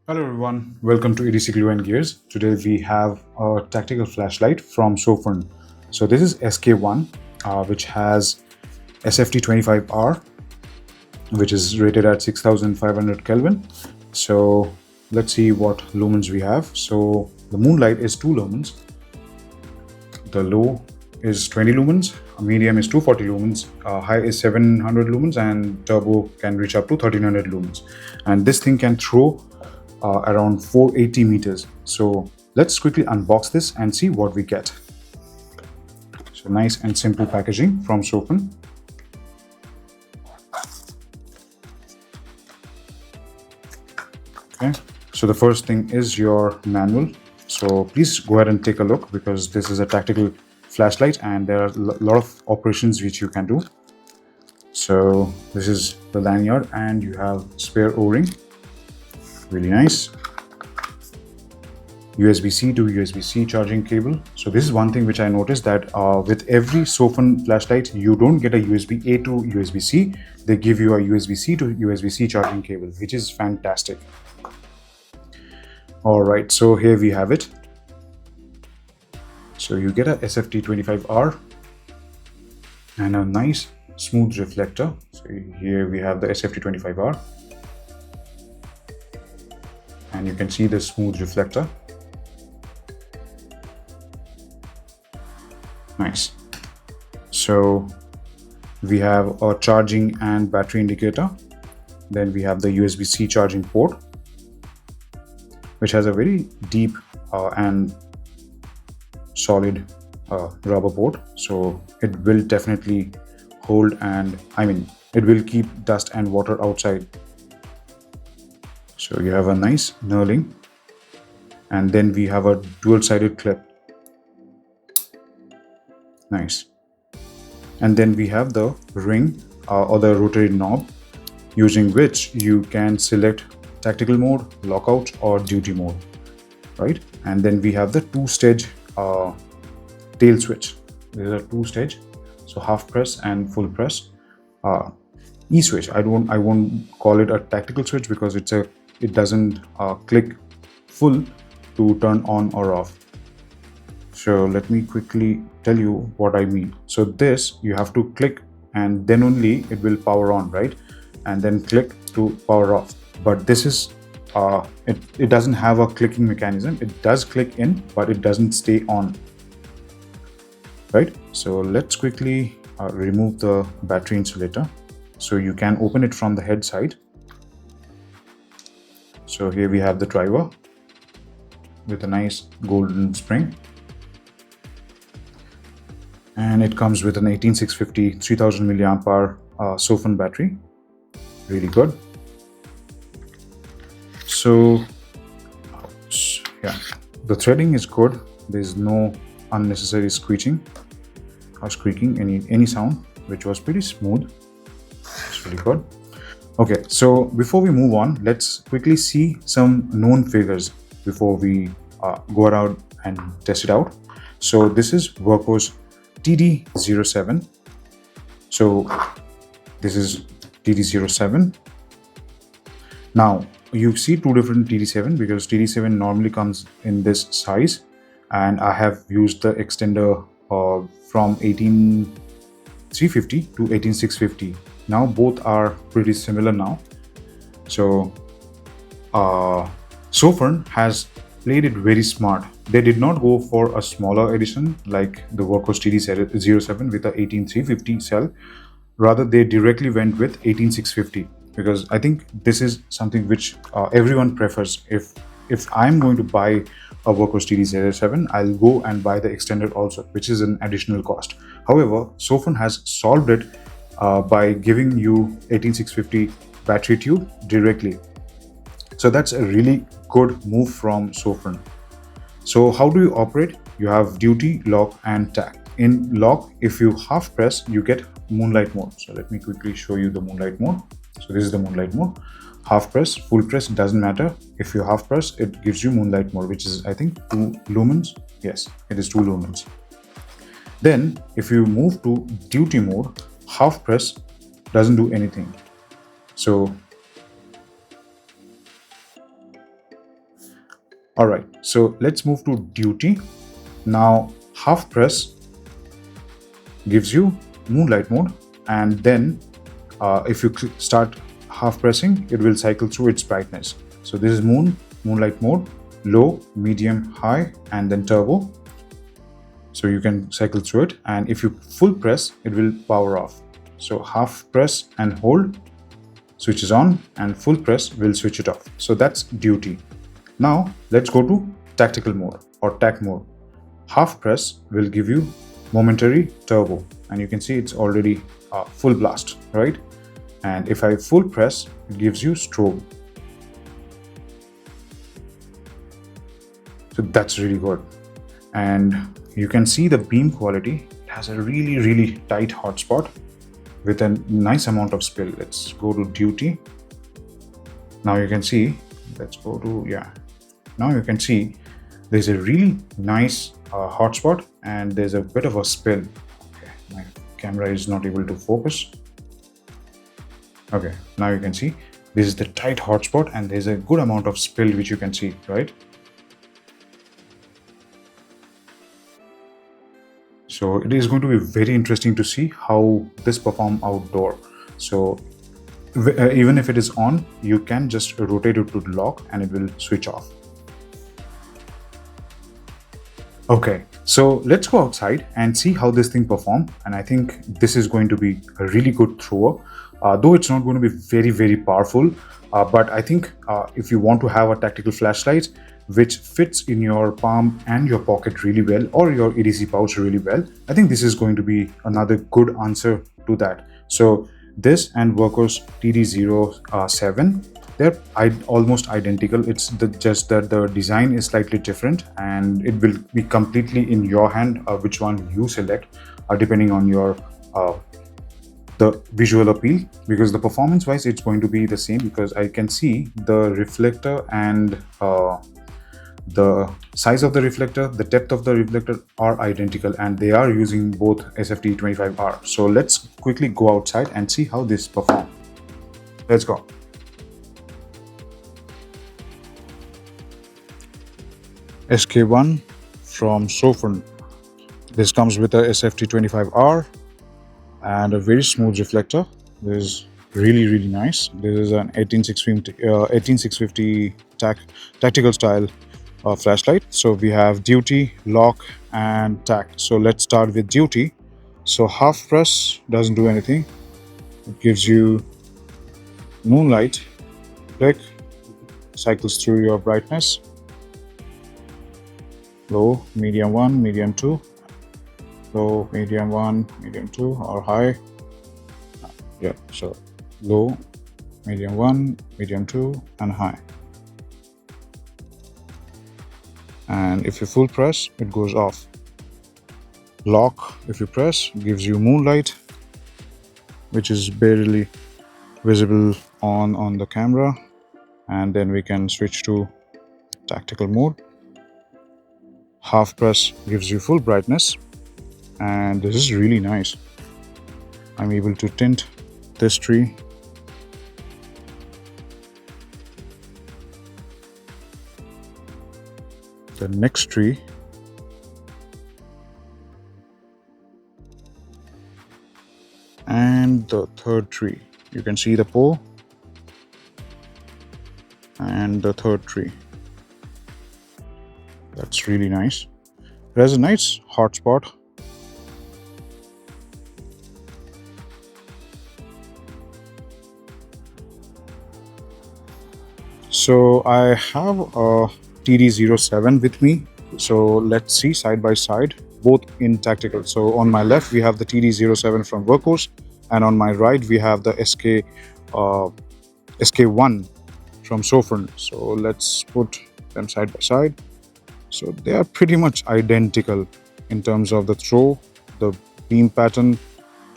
Hello everyone, welcome to EDC and Gears. Today we have a tactical flashlight from Sofirn. So this is SK1, which has SFT25R, which is rated at 6500 Kelvin. So let's see what lumens we have. So the moonlight is 2 lumens, the low is 20 lumens, medium is 240 lumens, high is 700 lumens, and turbo can reach up to 1300 lumens. And this thing can throw around 480 meters. So let's quickly unbox this and see what we get. So nice and simple packaging from Sofirn. Okay, so the first thing is your manual. So please go ahead and take a look because this is a tactical flashlight and there are a lot of operations which you can do. So this is the lanyard and you have spare O-ring. Really nice. USB-C to USB-C charging cable. So this is one thing which I noticed, that with every Sofirn flashlight you don't get a USB-A to USB-C, they give you a USB-C to USB-C charging cable, which is fantastic. Alright, so here we have it. So you get a SFT25R and a nice smooth reflector. So here we have the SFT25R and you can see the smooth reflector. Nice. So we have a charging and battery indicator. Then we have the USB-C charging port, which has a very deep and solid rubber port. So it will definitely hold, and it will keep dust and water outside. So you have a nice knurling, and then we have a dual-sided clip. Nice. And then we have the ring or the rotary knob, using which you can select tactical mode, lockout, or duty mode, right? And then we have the two-stage tail switch. There are two-stage, so half press and full press. E-switch. I won't call it a tactical switch because it doesn't click full to turn on or off. So let me quickly tell you what I mean. So this, you have to click and then only it will power on, right? And then click to power off. But this is it doesn't have a clicking mechanism. It does click in, but it doesn't stay on, right? So let's quickly remove the battery insulator. So you can open it from the head side. So here we have the driver with a nice golden spring, and it comes with an 18650 3000 milliamp hour Sofirn battery. Really good. So yeah, the threading is good. There's no unnecessary screeching or squeaking, any sound, which was pretty smooth. It's really good. Okay, so before we move on, let's quickly see some known figures before we go around and test it out. So this is Wurkkos TD07. So this is TD07. Now you see two different TD7 because TD7 normally comes in this size, and I have used the extender from 18350 to 18650. Now both are pretty similar now. So Sofirn has played it very smart. They did not go for a smaller edition like the Wurkkos TD07 with a 18350 cell. Rather, they directly went with 18650 because I think this is something which everyone prefers. If I'm going to buy a Wurkkos TD07, I'll go and buy the extender also, which is an additional cost. However, Sofirn has solved it by giving you 18650 battery tube directly. So that's a really good move from Sofirn. So how do you operate? You have duty, lock, and tack. In lock, if you half press, you get moonlight mode. So let me quickly show you the moonlight mode. So this is the moonlight mode. Half press, full press, doesn't matter. If you half press, it gives you moonlight mode, which is I think 2 lumens. Yes, it is 2 lumens. Then if you move to duty mode, half press doesn't do anything. So All right, so let's move to duty. Now half press gives you moonlight mode, and then if you start half pressing, it will cycle through its brightness. So this is moonlight mode, low, medium, high, and then turbo. So you can cycle through it, and if you full press, it will power off. So half press and hold switches on, and full press will switch it off. So that's duty. Now let's go to tactical mode or tac mode. Half press will give you momentary turbo, and you can see it's already full blast, right? And if I full press, it gives you strobe. So that's really good. And you can see the beam quality. It has a really tight hotspot with a nice amount of spill. Let's go to duty. Now you can see, let's go to, now you can see there's a really nice hotspot, and there's a bit of a spill. Okay, my camera is not able to focus. Okay, now you can see this is the tight hotspot, and there's a good amount of spill which you can see, right? So it is going to be very interesting to see how this performs outdoor. So even if it is on, you can just rotate it to lock and it will switch off. Okay, so let's go outside and see how this thing performs. And I think this is going to be a really good thrower, though it's not going to be very powerful. But I think if you want to have a tactical flashlight which fits in your palm and your pocket really well, or your EDC pouch really well, I think this is going to be another good answer to that. So this and Wurkkos TD07, they're almost identical. It's just that the design is slightly different, and it will be completely in your hand which one you select, depending on your the visual appeal, because the performance wise it's going to be the same, because I can see the reflector and the size of the reflector, the depth of the reflector are identical, and they are using both SFT25R. So let's quickly go outside and see how this performs. Let's go. SK1 from Sofirn. This comes with a SFT25R and a very smooth reflector. This is really nice. This is an 18650 tactical style flashlight. So we have duty, lock, and tac. So let's start with duty. So half press doesn't do anything. It gives you moonlight, click, cycles through your brightness, low, medium 1, medium 2, low, medium 1, medium 2, or high. Yeah, so low, medium 1, medium 2, and high. And if you full press, it goes off. Lock, if you press, gives you moonlight, which is barely visible on the camera. And then we can switch to tactical mode. Half press gives you full brightness, and this is really nice. I'm able to tint this tree. The next tree. And the third tree. You can see the pole and the third tree. That's really nice. It has a nice hotspot. So I have a TD07 with me. So let's see side by side, both in tactical. So on my left, we have the TD07 from Wurkkos, and on my right, we have the SK1 from Sofirn. So let's put them side by side. So they are pretty much identical in terms of the throw, the beam pattern,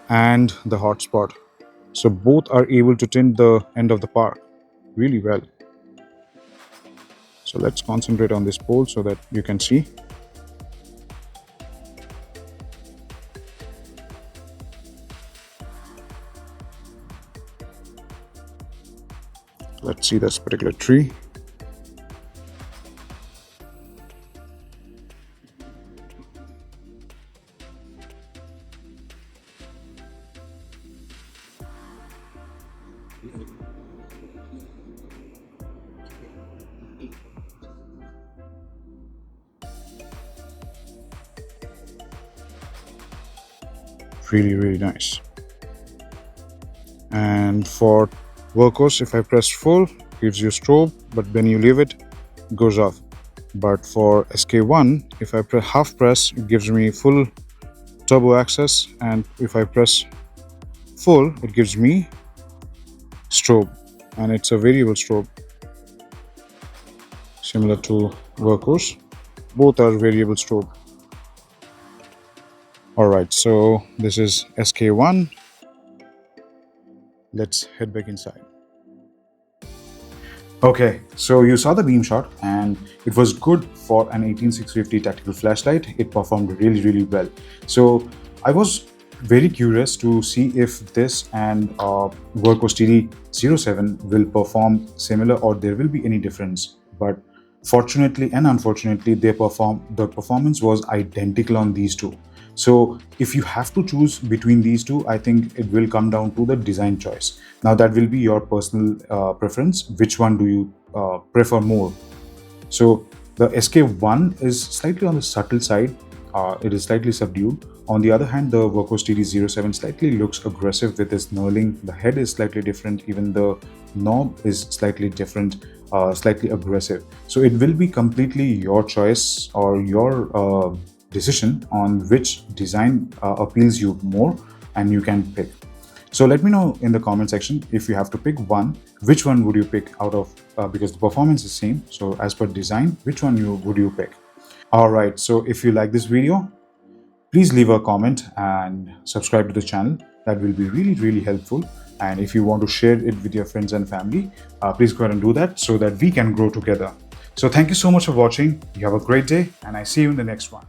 and the hotspot. So both are able to tint the end of the park really well. So let's concentrate on this pole so that you can see. Let's see this particular tree. really nice. And for Wurkkos, if I press full, gives you strobe, but when you leave it, it goes off. But for SK1, if I press half press, it gives me full turbo access, and if I press full, it gives me strobe, and it's a variable strobe similar to Wurkkos. Both are variable strobe. Alright, so this is SK1. Let's head back inside. Okay, so you saw the beam shot, and it was good for an 18650 tactical flashlight. It performed really well. So I was very curious to see if this and Wurkkos TD07 will perform similar or there will be any difference. But fortunately and unfortunately, the performance was identical on these two. So if you have to choose between these two, I think it will come down to the design choice. Now that will be your personal preference. Which one do you prefer more? So the SK1 is slightly on the subtle side. It is slightly subdued. On the other hand, the Wurkkos TD07 slightly looks aggressive with its knurling. The head is slightly different. Even the knob is slightly different, slightly aggressive. So it will be completely your choice or your decision on which design appeals you more, and you can pick. So let me know in the comment section, if you have to pick one, which one would you pick out of, because the performance is same. So as per design, which one would you pick? Alright, so if you like this video, please leave a comment and subscribe to the channel. That will be really helpful. And if you want to share it with your friends and family, please go ahead and do that so that we can grow together. So thank you so much for watching. You have a great day, and I see you in the next one.